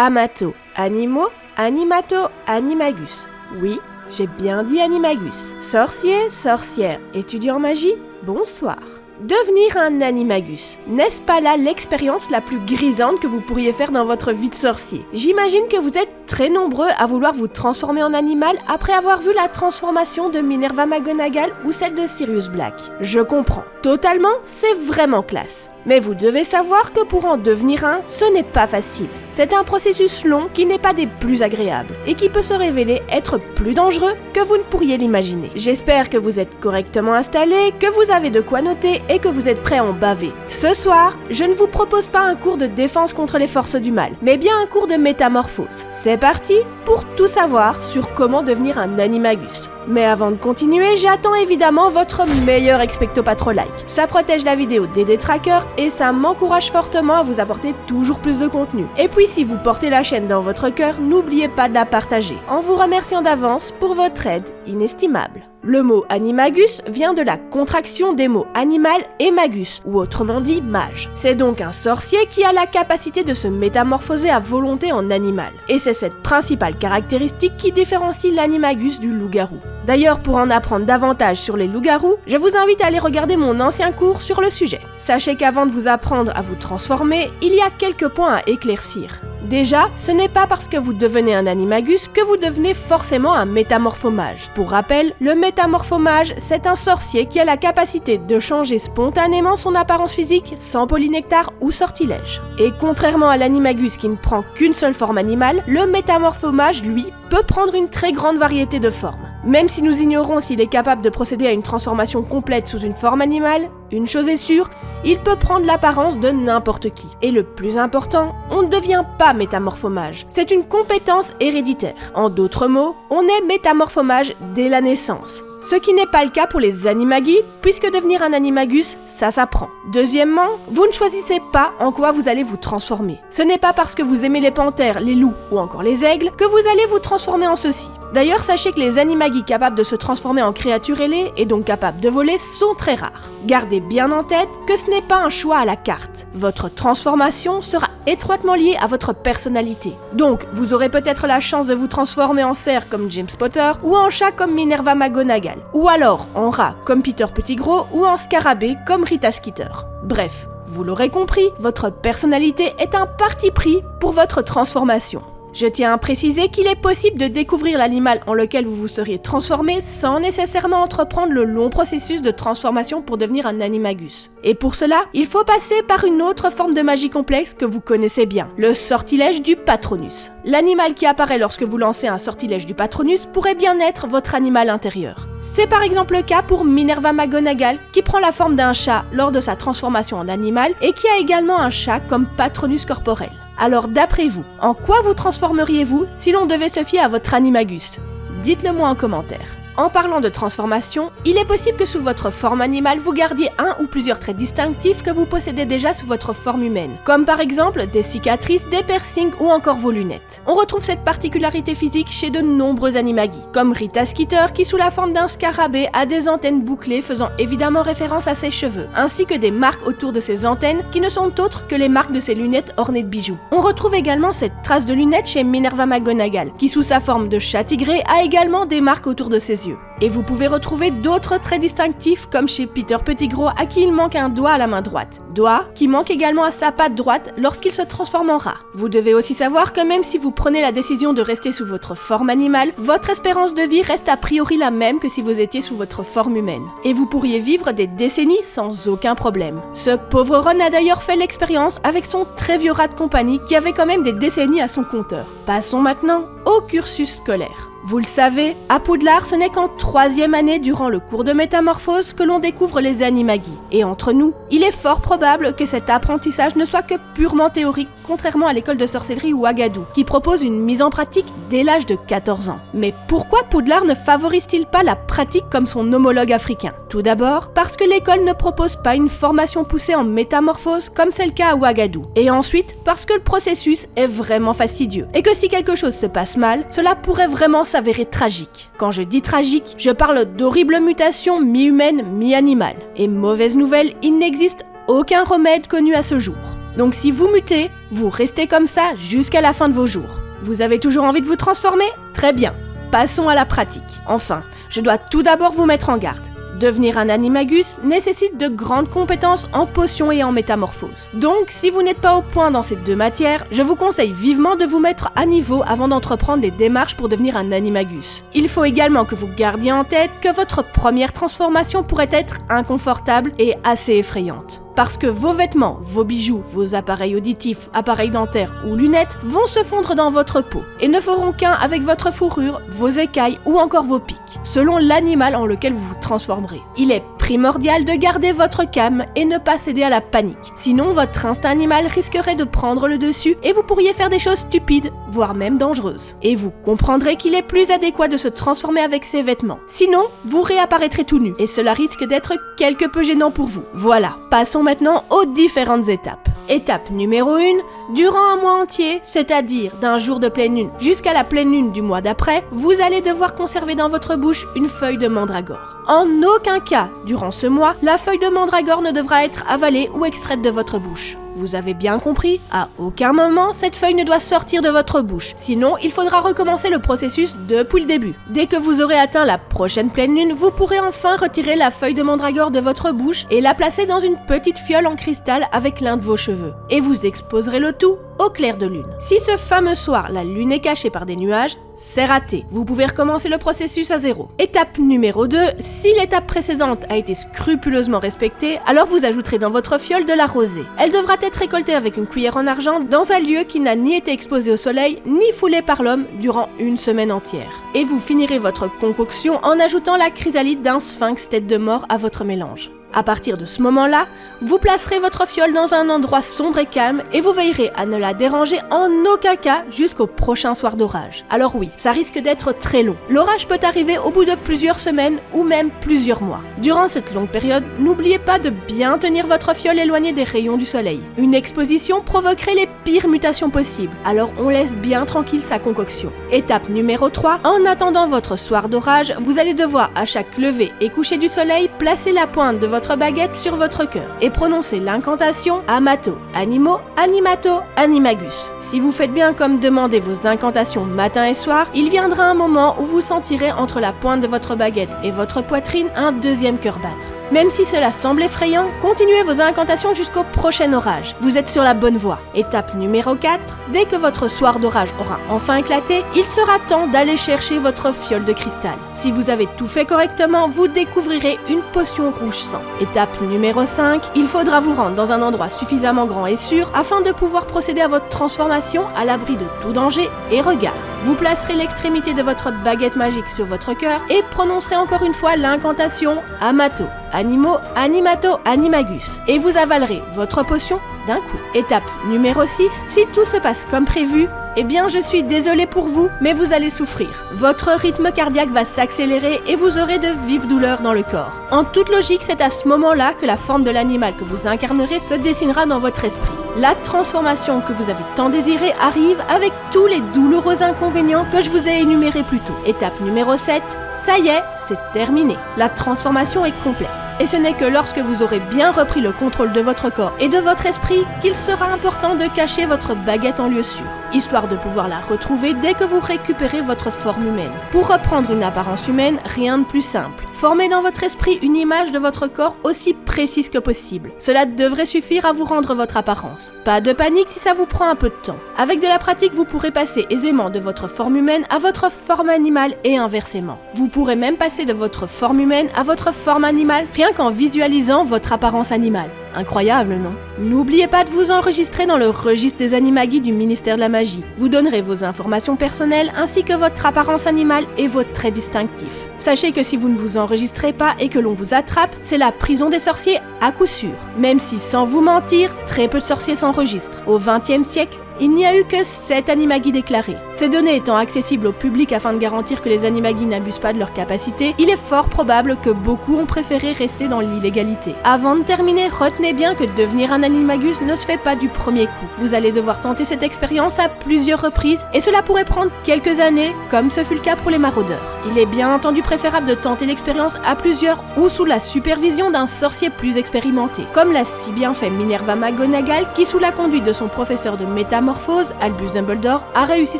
Amato, animaux, animato, animagus. Oui, j'ai bien dit animagus. Sorcier, sorcière, étudiant en magie, bonsoir. Devenir un animagus, n'est-ce pas là l'expérience la plus grisante que vous pourriez faire dans votre vie de sorcier? J'imagine que vous êtes très nombreux à vouloir vous transformer en animal après avoir vu la transformation de Minerva McGonagall ou celle de Sirius Black. Je comprends, totalement, c'est vraiment classe. Mais vous devez savoir que pour en devenir un, ce n'est pas facile. C'est un processus long qui n'est pas des plus agréables et qui peut se révéler être plus dangereux que vous ne pourriez l'imaginer. J'espère que vous êtes correctement installés, que vous avez de quoi noter et que vous êtes prêts à en baver. Ce soir, je ne vous propose pas un cours de défense contre les forces du mal, mais bien un cours de métamorphose. C'est parti pour tout savoir sur comment devenir un animagus. Mais avant de continuer, j'attends évidemment votre meilleur expecto patro like. Ça protège la vidéo des détraqueurs et ça m'encourage fortement à vous apporter toujours plus de contenu. Et puis si vous portez la chaîne dans votre cœur, n'oubliez pas de la partager, en vous remerciant d'avance pour votre aide inestimable. Le mot animagus vient de la contraction des mots animal et magus, ou autrement dit mage. C'est donc un sorcier qui a la capacité de se métamorphoser à volonté en animal. Et c'est cette principale caractéristique qui différencie l'animagus du loup-garou. D'ailleurs, pour en apprendre davantage sur les loups-garous, je vous invite à aller regarder mon ancien cours sur le sujet. Sachez qu'avant de vous apprendre à vous transformer, il y a quelques points à éclaircir. Déjà, ce n'est pas parce que vous devenez un animagus que vous devenez forcément un métamorphomage. Pour rappel, le métamorphomage, c'est un sorcier qui a la capacité de changer spontanément son apparence physique sans polynectar ou sortilège. Et contrairement à l'animagus qui ne prend qu'une seule forme animale, le métamorphomage, lui, peut prendre une très grande variété de formes. Même si nous ignorons s'il est capable de procéder à une transformation complète sous une forme animale, une chose est sûre, il peut prendre l'apparence de n'importe qui. Et le plus important, on ne devient pas métamorphomage. C'est une compétence héréditaire. En d'autres mots, on est métamorphomage dès la naissance. Ce qui n'est pas le cas pour les animagi, puisque devenir un animagus, ça s'apprend. Deuxièmement, vous ne choisissez pas en quoi vous allez vous transformer. Ce n'est pas parce que vous aimez les panthères, les loups ou encore les aigles que vous allez vous transformer en ceux-ci. D'ailleurs, sachez que les animagi capables de se transformer en créatures ailées et donc capables de voler sont très rares. Gardez bien en tête que ce n'est pas un choix à la carte. Votre transformation sera étroitement liée à votre personnalité. Donc, vous aurez peut-être la chance de vous transformer en cerf comme James Potter ou en chat comme Minerva McGonagall. Ou alors en rat comme Peter Pettigrew ou en scarabée comme Rita Skeeter. Bref, vous l'aurez compris, votre personnalité est un parti pris pour votre transformation. Je tiens à préciser qu'il est possible de découvrir l'animal en lequel vous vous seriez transformé sans nécessairement entreprendre le long processus de transformation pour devenir un animagus. Et pour cela, il faut passer par une autre forme de magie complexe que vous connaissez bien, le sortilège du Patronus. L'animal qui apparaît lorsque vous lancez un sortilège du Patronus pourrait bien être votre animal intérieur. C'est par exemple le cas pour Minerva McGonagall qui prend la forme d'un chat lors de sa transformation en animal et qui a également un chat comme Patronus corporel. Alors d'après vous, en quoi vous transformeriez-vous si l'on devait se fier à votre animagus? Dites-le moi en commentaire. En parlant de transformation, il est possible que sous votre forme animale, vous gardiez un ou plusieurs traits distinctifs que vous possédez déjà sous votre forme humaine, comme par exemple des cicatrices, des piercings ou encore vos lunettes. On retrouve cette particularité physique chez de nombreux animagi, comme Rita Skeeter qui sous la forme d'un scarabée a des antennes bouclées faisant évidemment référence à ses cheveux, ainsi que des marques autour de ses antennes qui ne sont autres que les marques de ses lunettes ornées de bijoux. On retrouve également cette trace de lunettes chez Minerva McGonagall, qui sous sa forme de chat tigré a également des marques autour de ses yeux. Et vous pouvez retrouver d'autres traits distinctifs comme chez Peter Pettigrew à qui il manque un doigt à la main droite. Doigt qui manque également à sa patte droite lorsqu'il se transforme en rat. Vous devez aussi savoir que même si vous prenez la décision de rester sous votre forme animale, votre espérance de vie reste a priori la même que si vous étiez sous votre forme humaine. Et vous pourriez vivre des décennies sans aucun problème. Ce pauvre Ron a d'ailleurs fait l'expérience avec son très vieux rat de compagnie qui avait quand même des décennies à son compteur. Passons maintenant au cursus scolaire. Vous le savez, à Poudlard, ce n'est qu'en 3e année durant le cours de métamorphose que l'on découvre les animagi. Et entre nous, il est fort probable que cet apprentissage ne soit que purement théorique, contrairement à l'école de sorcellerie Ouagadou, qui propose une mise en pratique dès l'âge de 14 ans. Mais pourquoi Poudlard ne favorise-t-il pas la pratique comme son homologue africain? Tout d'abord, parce que l'école ne propose pas une formation poussée en métamorphose comme c'est le cas à Ouagadou. Et ensuite, parce que le processus est vraiment fastidieux. Et que si quelque chose se passe mal, cela pourrait vraiment s'avérer tragique. Quand je dis tragique, je parle d'horribles mutations mi-humaines, mi-animales. Et mauvaise nouvelle, il n'existe aucun remède connu à ce jour. Donc si vous mutez, Vous restez comme ça jusqu'à la fin de vos jours. Vous avez toujours envie de vous transformer? Très bien. Passons à la pratique. Enfin, je dois tout d'abord vous mettre en garde. Devenir un animagus nécessite de grandes compétences en potions et en métamorphose. Donc, si vous n'êtes pas au point dans ces deux matières, je vous conseille vivement de vous mettre à niveau avant d'entreprendre les démarches pour devenir un animagus. Il faut également que vous gardiez en tête que votre première transformation pourrait être inconfortable et assez effrayante. Parce que vos vêtements, vos bijoux, vos appareils auditifs, appareils dentaires ou lunettes vont se fondre dans votre peau et ne feront qu'un avec votre fourrure, vos écailles ou encore vos pics, selon l'animal en lequel vous vous transformerez. Il est primordial de garder votre calme et ne pas céder à la panique. Sinon, votre instinct animal risquerait de prendre le dessus et vous pourriez faire des choses stupides, voire même dangereuses. Et vous comprendrez qu'il est plus adéquat de se transformer avec ses vêtements. Sinon, vous réapparaîtrez tout nu et cela risque d'être quelque peu gênant pour vous. Voilà, passons maintenant aux différentes étapes. Étape numéro 1, durant un mois entier, c'est-à-dire d'un jour de pleine lune jusqu'à la pleine lune du mois d'après, vous allez devoir conserver dans votre bouche une feuille de mandragore. En aucun cas, durant ce mois, la feuille de mandragore ne devra être avalée ou extraite de votre bouche. Vous avez bien compris, à aucun moment cette feuille ne doit sortir de votre bouche, sinon il faudra recommencer le processus depuis le début. Dès que vous aurez atteint la prochaine pleine lune, vous pourrez enfin retirer la feuille de mandragore de votre bouche et la placer dans une petite fiole en cristal avec l'un de vos cheveux. Et vous exposerez le tout au clair de lune. Si ce fameux soir, la lune est cachée par des nuages, c'est raté. Vous pouvez recommencer le processus à zéro. Étape numéro 2, si l'étape précédente a été scrupuleusement respectée, alors vous ajouterez dans votre fiole de la rosée. Elle devra être récoltée avec une cuillère en argent dans un lieu qui n'a ni été exposé au soleil, ni foulé par l'homme durant une semaine entière. Et vous finirez votre concoction en ajoutant la chrysalide d'un sphinx tête de mort à votre mélange. À partir de ce moment-là, vous placerez votre fiole dans un endroit sombre et calme et vous veillerez à ne la déranger en aucun cas jusqu'au prochain soir d'orage. Alors oui, ça risque d'être très long. L'orage peut arriver au bout de plusieurs semaines ou même plusieurs mois. Durant cette longue période, n'oubliez pas de bien tenir votre fiole éloignée des rayons du soleil. Une exposition provoquerait les pires mutations possibles, alors on laisse bien tranquille sa concoction. Étape numéro 3, en attendant votre soir d'orage, vous allez devoir à chaque lever et coucher du soleil placer la pointe de votre baguette sur votre cœur et prononcer l'incantation Amato, Animo, Animato, Animagus. Si vous faites bien comme demander vos incantations matin et soir, il viendra un moment où vous sentirez entre la pointe de votre baguette et votre poitrine un deuxième cœur battre. Même si cela semble effrayant, continuez vos incantations jusqu'au prochain orage. Vous êtes sur la bonne voie. Étape numéro 4, dès que votre soir d'orage aura enfin éclaté, il sera temps d'aller chercher votre fiole de cristal. Si vous avez tout fait correctement, vous découvrirez une potion rouge sang. Étape numéro 5, il faudra vous rendre dans un endroit suffisamment grand et sûr afin de pouvoir procéder à votre transformation à l'abri de tout danger et regard. Vous placerez l'extrémité de votre baguette magique sur votre cœur et prononcerez encore une fois l'incantation Amato, Animo, Animato, Animagus. Et vous avalerez votre potion d'un coup. Étape numéro 6, si tout se passe comme prévu, eh bien je suis désolée pour vous, mais vous allez souffrir. Votre rythme cardiaque va s'accélérer et vous aurez de vives douleurs dans le corps. En toute logique, c'est à ce moment-là que la forme de l'animal que vous incarnerez se dessinera dans votre esprit. La transformation que vous avez tant désirée arrive avec tous les douloureux inconvénients que je vous ai énumérés plus tôt. Étape numéro 7, ça y est, c'est terminé. La transformation est complète. Et ce n'est que lorsque vous aurez bien repris le contrôle de votre corps et de votre esprit qu'il sera important de cacher votre baguette en lieu sûr, histoire de pouvoir la retrouver dès que vous récupérez votre forme humaine. Pour reprendre une apparence humaine, rien de plus simple. Formez dans votre esprit une image de votre corps aussi précise que possible. Cela devrait suffire à vous rendre votre apparence. Pas de panique si ça vous prend un peu de temps. Avec de la pratique, vous pourrez passer aisément de votre forme humaine à votre forme animale et inversement. Vous pourrez même passer de votre forme humaine à votre forme animale rien qu'en visualisant votre apparence animale. Incroyable, non? N'oubliez pas de vous enregistrer dans le registre des animagis du ministère de la Magie. Vous donnerez vos informations personnelles ainsi que votre apparence animale et vos traits distinctifs. Sachez que si vous ne vous enregistrez pas et que l'on vous attrape, c'est la prison des sorciers à coup sûr. Même si, sans vous mentir, très peu de sorciers s'enregistrent. Au XXe siècle, il n'y a eu que 7 animagi déclarés. Ces données étant accessibles au public afin de garantir que les animagi n'abusent pas de leurs capacités, il est fort probable que beaucoup ont préféré rester dans l'illégalité. Avant de terminer, retenez bien que devenir un animagus ne se fait pas du premier coup. Vous allez devoir tenter cette expérience à plusieurs reprises et cela pourrait prendre quelques années, comme ce fut le cas pour les maraudeurs. Il est bien entendu préférable de tenter l'expérience à plusieurs ou sous la supervision d'un sorcier plus expérimenté, comme l'a si bien fait Minerva McGonagall qui, sous la conduite de son professeur de métamorphose, Albus Dumbledore, a réussi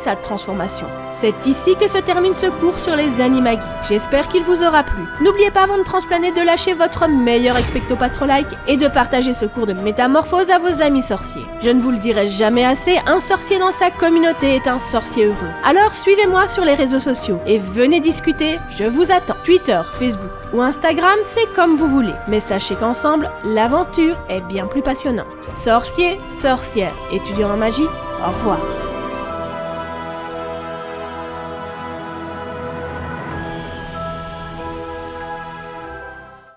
sa transformation. C'est ici que se termine ce cours sur les animagi. J'espère qu'il vous aura plu. N'oubliez pas avant de transplaner de lâcher votre meilleur expecto patro-like et de partager ce cours de métamorphose à vos amis sorciers. Je ne vous le dirai jamais assez, un sorcier dans sa communauté est un sorcier heureux. Alors suivez-moi sur les réseaux sociaux et venez discuter, je vous attends. Twitter, Facebook ou Instagram, c'est comme vous voulez. Mais sachez qu'ensemble, l'aventure est bien plus passionnante. Sorciers, sorcières, étudiants en magie, au revoir.